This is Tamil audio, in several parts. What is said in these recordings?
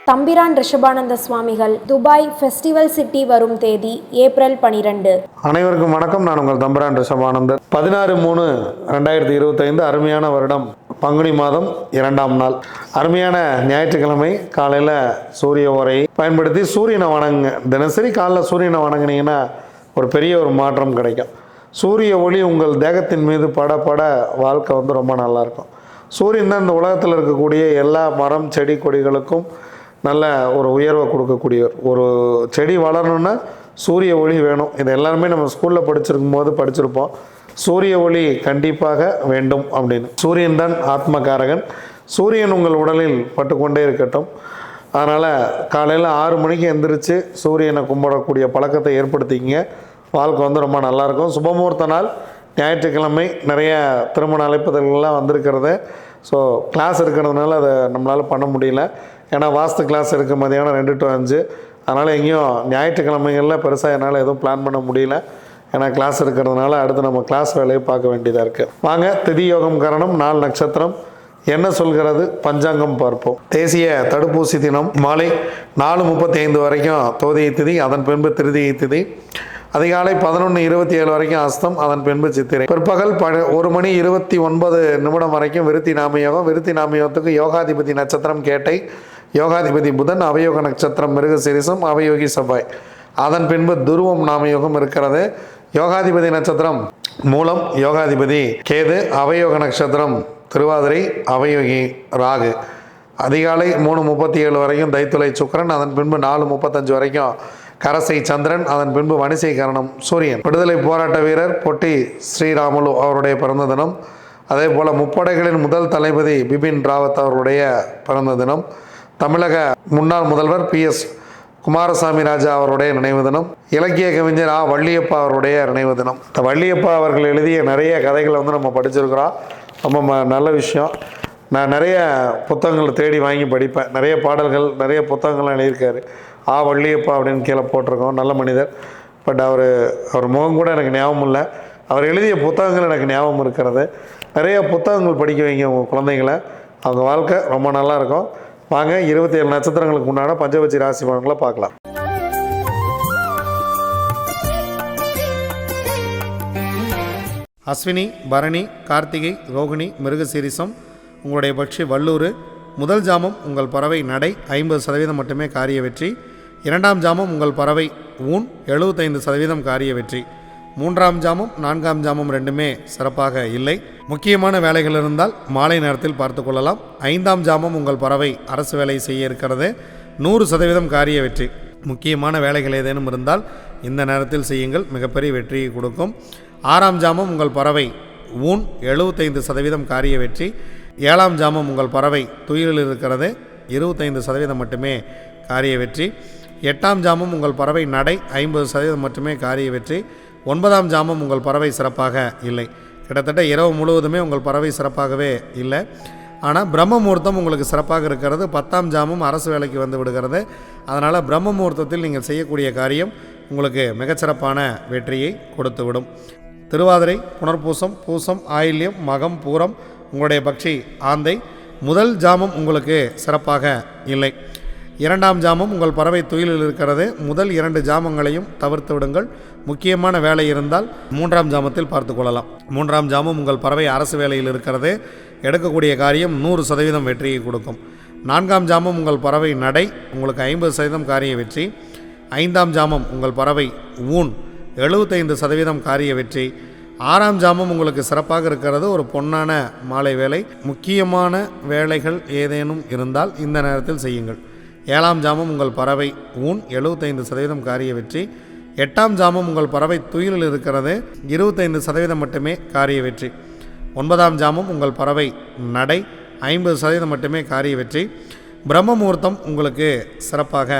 தம்பிரான் ரிஷபானந்த சுவாமிகள் துபாய் ஃபெஸ்டிவல் சிட்டி வரும் தேதி ஏப்ரல் 12. அனைவருக்கும் வணக்கம். நான் உங்கள் தம்பிரான் ரிஷபானந்தர். 16/3/2025 அருமையான வருடம், பங்குனி மாதம் 2ஆம் நாள், அருமையான ஞாயிற்றுக்கிழமை. காலையில் சூரிய உரையை பயன்படுத்தி சூரியனை வணங்குங்க. தினசரி காலைல சூரியனை வணங்கினீங்கன்னா ஒரு பெரிய ஒரு மாற்றம் கிடைக்கும். சூரிய ஒளி உங்கள் தேகத்தின் மீது பட பட வாழ்க்கை ரொம்ப நல்லாயிருக்கும். சூரியன் தான் இந்த உலகத்தில் இருக்கக்கூடிய எல்லா மரம் செடி கொடிகளுக்கும் நல்ல ஒரு உயர்வை கொடுக்கக்கூடியவர். ஒரு செடி வளரணுன்னா சூரிய ஒளி வேணும். இது எல்லாருமே நம்ம ஸ்கூலில் படிச்சிருப்போம். சூரிய ஒளி கண்டிப்பாக வேண்டும் அப்படின்னு. சூரியன் தான் ஆத்மகாரகன். சூரியன் உங்கள் உடலில் பட்டுக்கொண்டே இருக்கட்டும். அதனால் காலையில் 6 மணிக்கு எந்திரிச்சு சூரியனை கும்பிடக்கூடிய பழக்கத்தை ஏற்படுத்திக்கிங்க. வாழ்க்கை ரொம்ப நல்லாயிருக்கும். சுபமுகூர்த்த நாள் ஞாயிற்றுக்கிழமை. நிறைய திருமண அழைப்புதல்கள்லாம் வந்திருக்கிறது. ஸோ கிளாஸ் இருக்கிறதுனால அதை நம்மளால் பண்ண முடியல. ஏன்னா வாஸ்து கிளாஸ் இருக்குது மதியானம் 2 to 5. அதனால் எங்கேயும் ஞாயிற்றுக்கிழமைகளில் பெருசாக என்னால் எதுவும் பிளான் பண்ண முடியல. ஏன்னா கிளாஸ் இருக்கிறதுனால அடுத்து நம்ம கிளாஸ் வேலையை பார்க்க வேண்டியதாக இருக்குது. வாங்க, திதி யோகம் கரணம், 4 நட்சத்திரம் என்ன சொல்கிறது பஞ்சாங்கம் பார்ப்போம். தேசிய தடுப்பூசி தினம் மாலை 4:35 வரைக்கும் தோதியை திதி, அதன் பின்பு திருதியை திதி. அதிகாலை 11:27 வரைக்கும் அஸ்தம், அதன் பின்பு சித்திரை. பிற்பகல் 1:29 வரைக்கும் விருத்தி நாமயோகம். விருத்தி நாமயோகத்துக்கு யோகாதிபதி நட்சத்திரம் கேட்டை, யோகாதிபதி புதன், அவயோக நட்சத்திரம் மிருகசீரிசம், அவயோகி செவ்வாய். அதன் பின்பு துருவம் நாமயோகம் இருக்கிறது. யோகாதிபதி நட்சத்திரம் மூலம், யோகாதிபதி கேது, அவயோக நட்சத்திரம் திருவாதிரை, அவயோகி ராகு. அதிகாலை 3:37 வரைக்கும் தைத்துளை சுக்கிரன், அதன் பின்பு 4:35 வரைக்கும் கரசை சந்திரன், அதன் பின்பு வணிசை கரணம் சூரியன். விடுதலை போராட்ட வீரர் பொட்டி ஸ்ரீராமுலு அவருடைய பிறந்த தினம். அதே போல் முப்படைகளின் முதல் தளபதி பிபின் ராவத் அவருடைய பிறந்த தினம். தமிழக முன்னாள் முதல்வர் PS குமாரசாமி ராஜா அவருடைய நினைவு தினம். இலக்கிய கவிஞர் வள்ளியப்பா அவருடைய நினைவு தினம். வள்ளியப்பா அவர்கள் எழுதிய நிறைய கதைகளை நம்ம படிச்சிருக்கிறோம். ரொம்ப நல்ல விஷயம். நான் நிறைய புத்தகங்கள் தேடி வாங்கி படிப்பேன். நிறைய பாடல்கள், நிறைய புத்தகங்கள்லாம் எழுதியிருக்காரு. வள்ளியப்பா அப்படின்னு கீழே போட்டிருக்கோம். நல்ல மனிதர். பட் அவர் முகம் கூட எனக்கு ஞாபகம் இல்லை. அவர் எழுதிய புத்தகங்கள் எனக்கு ஞாபகம் இருக்கிறது. நிறைய புத்தகங்கள் படிக்க வைங்க உங்கள் குழந்தைங்களை. அவங்க வாழ்க்கை ரொம்ப நல்லாயிருக்கும். வாங்க, 27 நட்சத்திரங்களுக்கு முன்னாடி பஞ்சபட்சி ராசி பலன்களை பார்க்கலாம். அஸ்வினி, பரணி, கார்த்திகை, ரோகிணி, மிருகசீரிசம் உங்களுடைய பட்சி வல்லூர். முதல் ஜாமம் உங்கள் பறவை நடை 50% மட்டுமே காரிய வெற்றி. 2ஆம் ஜாமம் உங்கள் பறவை ஊன் 75% காரிய வெற்றி. 3ஆம் ஜாமம் 4ஆம் ஜாமம் ரெண்டுமே சிறப்பாக இல்லை. முக்கியமான வேலைகள் இருந்தால் மாலை நேரத்தில் பார்த்து கொள்ளலாம். 5ஆம் ஜாமம் உங்கள் பறவை அரசு வேலை செய்ய இருக்கிறது, 100% காரிய வெற்றி. முக்கியமான வேலைகள் ஏதேனும் இருந்தால் இந்த நேரத்தில் செய்யுங்கள், மிகப்பெரிய வெற்றியை கொடுக்கும். 6ஆம் ஜாமம் உங்கள் பறவை ஊன் 75% காரிய வெற்றி. 7ஆம் ஜாமம் உங்கள் பறவை துயிலில் இருக்கிறது, 25% மட்டுமே காரிய வெற்றி. 8ஆம் ஜாமம் உங்கள் பறவை நடை 50% மட்டுமே காரிய வெற்றி. 9ஆம் ஜாமம் உங்கள் பறவை சிறப்பாக இல்லை. கிட்டத்தட்ட இரவு முழுவதுமே உங்கள் பறவை சிறப்பாகவே இல்லை. ஆனால் பிரம்ம முகூர்த்தம் உங்களுக்கு சிறப்பாக இருக்கிறது. 10ஆம் ஜாமம் அரசு வேலைக்கு வந்து விடுகிறது. அதனால் பிரம்ம முகூர்த்தத்தில் நீங்கள் செய்யக்கூடிய காரியம் உங்களுக்கு மிகச்சிறப்பான வெற்றியை கொடுத்துவிடும். திருவாதிரை, புனர்பூசம், பூசம், ஆயில்யம், மகம், பூரம் உங்களுடைய பட்சி ஆந்தை. முதல் ஜாமம் உங்களுக்கு சிறப்பாக இல்லை. 2ஆம் ஜாமம் உங்கள் பறவை துயிலில் இருக்கிறது. முதல் 2 ஜாமங்களையும் தவிர்த்து விடுங்கள். முக்கியமான வேலை இருந்தால் 3ஆம் ஜாமத்தில் பார்த்து கொள்ளலாம். 3ஆம் ஜாமம் உங்கள் பறவை அரசு வேலையில் இருக்கிறது. எடுக்கக்கூடிய காரியம் 100% வெற்றியை கொடுக்கும். 4ஆம் ஜாமம் உங்கள் பறவை நடை உங்களுக்கு 50% காரிய வெற்றி. 5ஆம் ஜாமம் உங்கள் பறவை ஊன் 75% காரிய வெற்றி. 6ஆம் ஜாமம் உங்களுக்கு சிறப்பாக இருக்கிறது, ஒரு பொன்னான மாலை வேலை. முக்கியமான வேலைகள் ஏதேனும் இருந்தால் இந்த நேரத்தில் செய்யுங்கள். 7ஆம் ஜாமம் உங்கள் பறவை ஊன் 75% காரிய வெற்றி. 8ஆம் ஜாமம் உங்கள் பறவை துயிலில் இருக்கிறது, 25% மட்டுமே காரிய வெற்றி. 9ஆம் ஜாமம் உங்கள் பறவை நடை 50% மட்டுமே காரிய வெற்றி. பிரம்ம முகூர்த்தம் உங்களுக்கு சிறப்பாக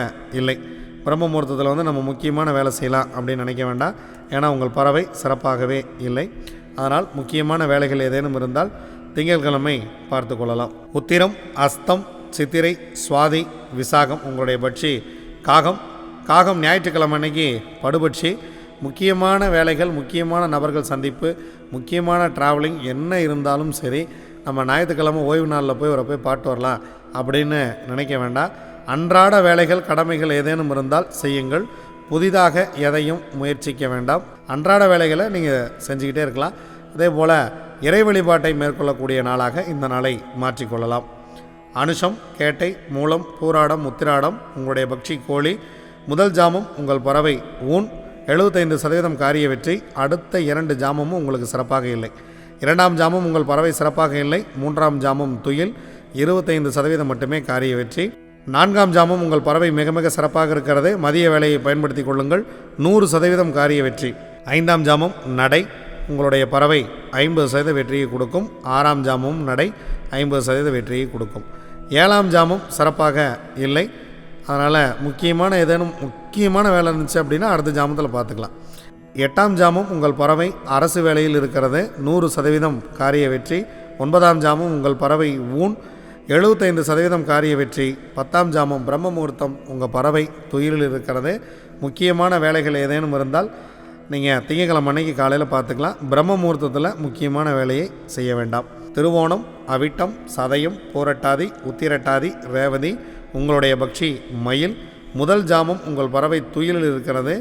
இல்லை. பிரம்ம முகூர்த்தத்தில் நம்ம முக்கியமான வேலை செய்யலாம் அப்படின்னு நினைக்க வேண்டாம். ஏன்னா உங்கள் பறவை சிறப்பாகவே இல்லை. அதனால் முக்கியமான வேலைகள் ஏதேனும் இருந்தால் திங்கட்கிழமை பார்த்து கொள்ளலாம். உத்திரம், அஸ்தம், சித்திரை, சுவாதி, விசாகம் உங்களுடைய பட்சி காகம். காகம் ஞாயிற்றுக்கிழமை அன்னைக்கு படுபட்சி. முக்கியமான வேலைகள், முக்கியமான நபர்கள் சந்திப்பு, முக்கியமான ட்ராவலிங் என்ன இருந்தாலும் சரி, நம்ம ஞாயிற்றுக்கிழமை ஓய்வு நாளில் போய் பாட்டு வரலாம் அப்படின்னு நினைக்க வேண்டாம். அன்றாட வேலைகள் கடமைகள் ஏதேனும் இருந்தால் செய்யுங்கள். புதிதாக எதையும் முயற்சிக்க வேண்டாம். அன்றாட வேலைகளை நீங்கள் செஞ்சுக்கிட்டே இருக்கலாம். அதே போல் இறை வழிபாட்டை மேற்கொள்ளக்கூடிய நாளாக இந்த நாளை மாற்றிக்கொள்ளலாம். அனுஷம், கேட்டை, மூலம், பூராடம், உத்திராடம் உங்களுடைய பக்ஷி கோழி. முதல் ஜாமம் உங்கள் பறவை ஊன். 75% காரிய வெற்றி. அடுத்த 2 ஜாமமும் உங்களுக்கு சிறப்பாக இல்லை. 2ஆம் ஜாமம் உங்கள் பறவை சிறப்பாக இல்லை. 3ஆம் ஜாமம் துயில். 25% மட்டுமே காரிய வெற்றி. 4ஆம் ஜாமம் உங்கள் பறவை மிக மிக சிறப்பாக இருக்கிறது. மதிய வேலையை பயன்படுத்தி கொள்ளுங்கள். 100% காரிய வெற்றி. 5ஆம் ஜாமம் நடை. உங்களுடைய பறவை 50% வெற்றியை கொடுக்கும். 6ஆம் ஜாமமும் நடை 50% வெற்றியை கொடுக்கும். 7ஆம் ஜாமம் சிறப்பாக இல்லை. அதனால் முக்கியமான வேலை இருந்துச்சு அப்படின்னா அடுத்த ஜாமத்தில் பார்த்துக்கலாம். 8ஆம் ஜாமம் உங்கள் பறவை அரசு வேலையில் இருக்கிறது. 100% காரிய வெற்றி. 9ஆம் ஜாமம் உங்கள் பறவை ஊன். 75% காரிய வெற்றி. 10ஆம் ஜாமம் பிரம்ம முகூர்த்தம் உங்கள் பறவை துயிலில் இருக்கிறது. முக்கியமான வேலைகள் ஏதேனும் இருந்தால் நீங்கள் திங்கட்கிழமை அன்னைக்கு காலையில் பார்த்துக்கலாம். பிரம்ம முகூர்த்தத்தில் முக்கியமான வேலையை செய்ய வேண்டாம். திருவோணம், அவிட்டம், சதயம், பூரட்டாதி, உத்திரட்டாதி, ரேவதி உங்களுடைய பக்ஷி மயில். முதல் ஜாமம் உங்கள் பறவை துயிலில் இருக்கிறது.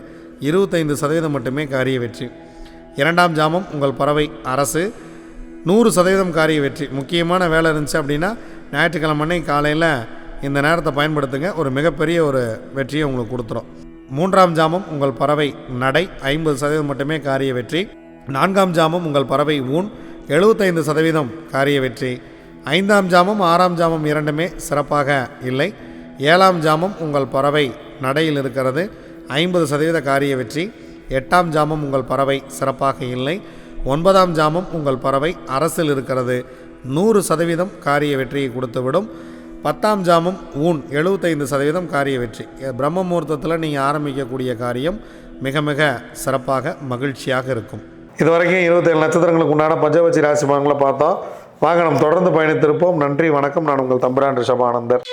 25% மட்டுமே காரிய வெற்றி. 2ஆம் ஜாமம் உங்கள் பறவை அரசு. 100% காரிய வெற்றி. முக்கியமான வேலை இருந்துச்சு அப்படின்னா ஞாயிற்றுக்கிழமை அன்னைக்கு காலையில் இந்த நேரத்தை பயன்படுத்துங்க. ஒரு மிகப்பெரிய ஒரு வெற்றியை உங்களுக்கு கொடுத்துரும். 3ஆம் ஜாமம் உங்கள் பறவை நடை. 50% மட்டுமே காரிய வெற்றி. 4ஆம் ஜாமம் உங்கள் பறவை ஊன். 75% காரிய வெற்றி. 5ஆம் ஜாமம் 6ஆம் ஜாமம் இரண்டுமே சிறப்பாக இல்லை. 7ஆம் ஜாமம் உங்கள் பறவை நடையில் இருக்கிறது. 50% காரிய வெற்றி. 8ஆம் ஜாமம் உங்கள் பறவை சிறப்பாக இல்லை. 9ஆம் ஜாமம் உங்கள் பறவை அரசில் இருக்கிறது. 100% காரிய வெற்றியை கொடுத்துவிடும். 10ஆம் ஜாமம் ஊன். 75% காரிய வெற்றி. பிரம்ம முகூர்த்தத்தில் நீங்கள் ஆரம்பிக்கக்கூடிய காரியம் மிக மிக சிறப்பாக மகிழ்ச்சியாக இருக்கும். இதுவரைக்கும் 27 நட்சத்திரங்களுக்கு உண்டான பஞ்சபட்சி ராசி பலன்களை பார்த்தோம். வாங்க நம்ம தொடர்ந்து பயணித்திருப்போம். நன்றி, வணக்கம். நான் உங்கள் தம்பிரான் ரிஷபானந்தர்.